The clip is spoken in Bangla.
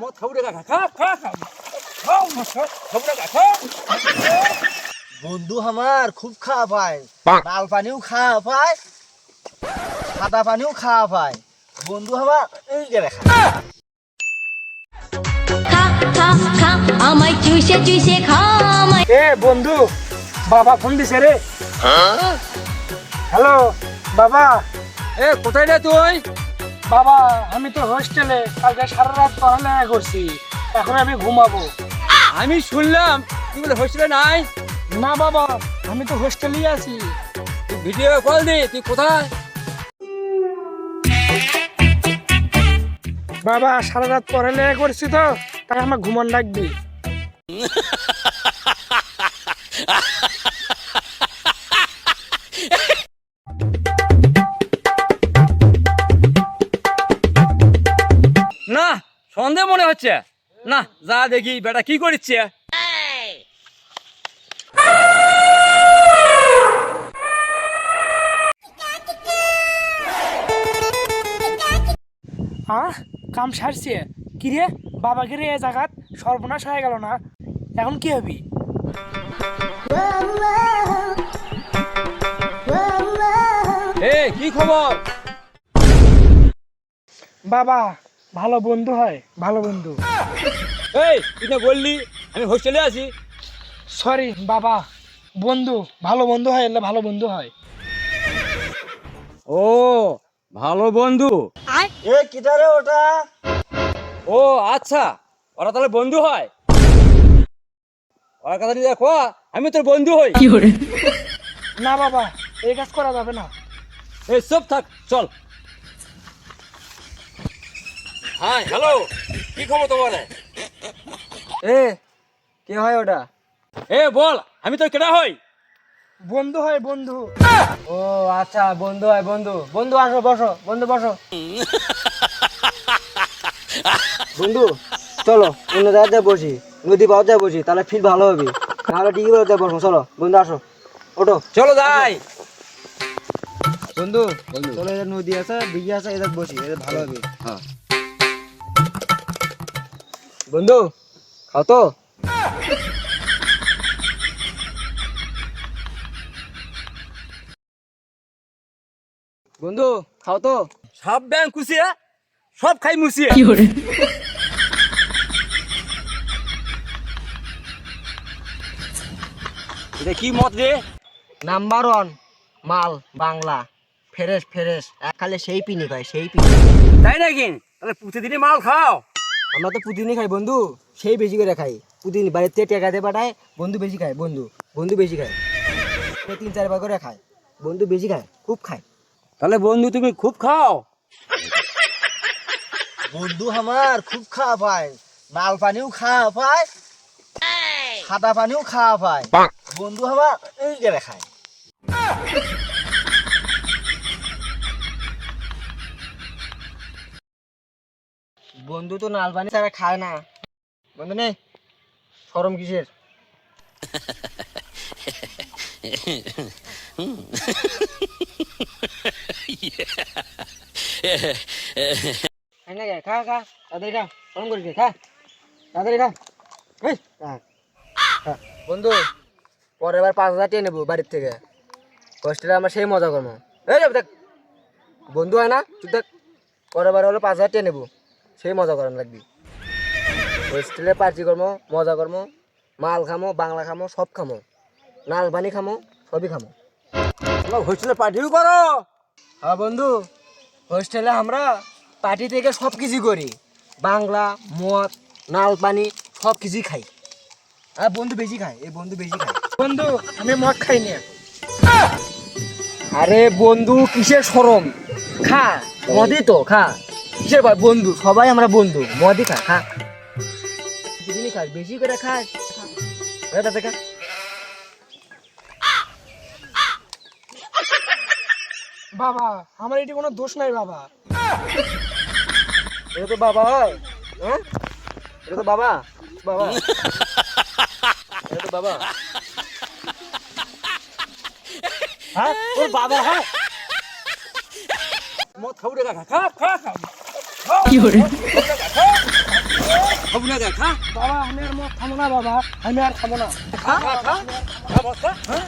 মদ খাবো রে কাকা, খা খা খা খাও খাবো রে কাকা। বন্ধু আমার খুব খাওয়া পায়, লাল পানিও খাওয়া পায়, সাদা পানিও খাওয়া পায়। বন্ধু আমার এই যে দেখা খা খা খা আমায় চুষে চুষে খা আমায়। এ বন্ধু, বাবা ফোন দিছে রে। হ্যালো বাবা। এ কোথায় রে তুই? বাবা আমি তো হোস্টেলে, কালকে সারা রাত পড়ালেখা করছি, এখন আমি ঘুমাবো। আমি শুনলাম তুই বলে হোস্টেলে নাই। না বাবা, আমি তো হোস্টেলেই আছি। তুই ভিডিও কল দে, তুই কোথায়? বাবা সারা রাত পড়ালেখা করছি তো, তাই আমার ঘুমন লাগবে। না সন্দেহ মনে হচ্ছে না, যা দেখি বেটা কি করছে। কাম সারছে কি রে? বাবাকে রে এ জায়গাত সর্বনাশ হয়ে গেল না, এখন কি হবি? এ কি খবর? বাবা ভালো বন্ধু হয়, ভালো বন্ধু। এই তুই না বললি আমি হোস্টেলে আছি? সরি বাবা, বন্ধু ভালো বন্ধু হয়, এলে ভালো বন্ধু হয়। ও ভালো বন্ধু। এ কিটারে ওটা? ও আচ্ছা, ওরা তাহলে বন্ধু হয়। ওর কথা দেখো, আমি তোর বন্ধু হই। না বাবা, এই কাজ করা যাবে না। এই সব থাক, চল। হ্যাঁ হ্যালো, কি খবর তোমার? এ কে হয় ওটা? এ বল, আমি তোর কেডা হই? বন্ধু হয় বন্ধু। ও আচ্ছা, বন্ধু হয় বন্ধু। বন্ধু আসো, বসো বন্ধু, বসো। বন্ধু চলো অন্য জায়গায় বসি, নদী পাওয়া বসি, তাহলে ফিল ভালো হবে। তাহলে ডিগ্রি পাওয়া বসবো। চলো বন্ধু আসো, ওঠো। চলো যাই। বন্ধু চলো, এদের নদী আছে, দিঘি আছে, এদের বসি, এদের ভালো হবে। হ্যাঁ। বন্ধু খাও তো। বন্ধু খাও তো। সব ব্যাং কুচিয়ে সব খাই মুছিয়ে। এটা কি মত রে? নাম্বার 1 মাল বাংলা, ফ্রেশ ফ্রেশ, খালে সেই পিনি ভাই, সেই পিনি। তাই নাকি? তাহলে প্রতিদিনই মাল খাও? আমরা তো পুদিনই খাই বন্ধু, সেই বেশি করে খাই। পুদিন বাড়িতে টেকা দিয়ে পাঠায়, বন্ধু বেশি খায়। বন্ধু বেশি খায়, 3-4 বার করে খায়। বন্ধু বেশি খায়, খুব খায়। তাহলে বন্ধু তুমি খুব খাও? বন্ধু আমার খুব খাওয়া পায়, লাল পানিও খাওয়া পায়, সাদা পানিও খাওয়া পায়। বন্ধু আমার এই করে খায়। বন্ধু তো লাল পানি ছাড়া খায় না। বন্ধু নে, শরম কিসের? খা খা, তাড়াতাড়ি খা, শরম করিস নে, খা তাড়াতাড়ি খা। এই, খা, খা। বন্ধু পরের বার 5,000 টিয়ে নেবো বাড়ির থেকে, হোস্টেলে আমরা সেই মজা করবো। এই দেখ, বন্ধু হয় না, তুই দেখ, পরের বার হলো 5,000 টিয়ে নেবো, সেই মজা করান লাগবি। হোস্টেলে পার্টি করবো, মজা করবো, মাল খামো, বাংলা খামো, সব খামো, নাল পানি খামো, সবই খামো। তোমরা হোস্টেলে পার্টিও করো? হ্যাঁ বন্ধু, হোস্টেলে আমরা পার্টি থেকে সব কিছু করি, বাংলা, মদ, নাল পানি সব কিছুই খাই। আর বন্ধু বেশি খায়, এই বন্ধু বেশি খায়। বন্ধু আমি মদ খাই না। আরে বন্ধু কিসের শরম, খা মদই তো খা, কিসের ভাই বন্ধু, সবাই আমরা বন্ধু, মদই খা, খা দিনই খাস, বেশি করে খাস, এটা দেখা। বাবা আমার এটি কোনো দোষ নাই বাবা। এটা তো বাবা হয়, হ্যাঁ এটা তো বাবা, বাবা এটা তো বাবা, হ্যাঁ ওর বাবা হয়। মদ খাবো রে কাকা, খা খা খা। খাবো না দেখ, খা বাবা আমি আর মদ খাবো না বাবা, আমি আর খাবো না। খা খা খা খা বস্তা, হ্যাঁ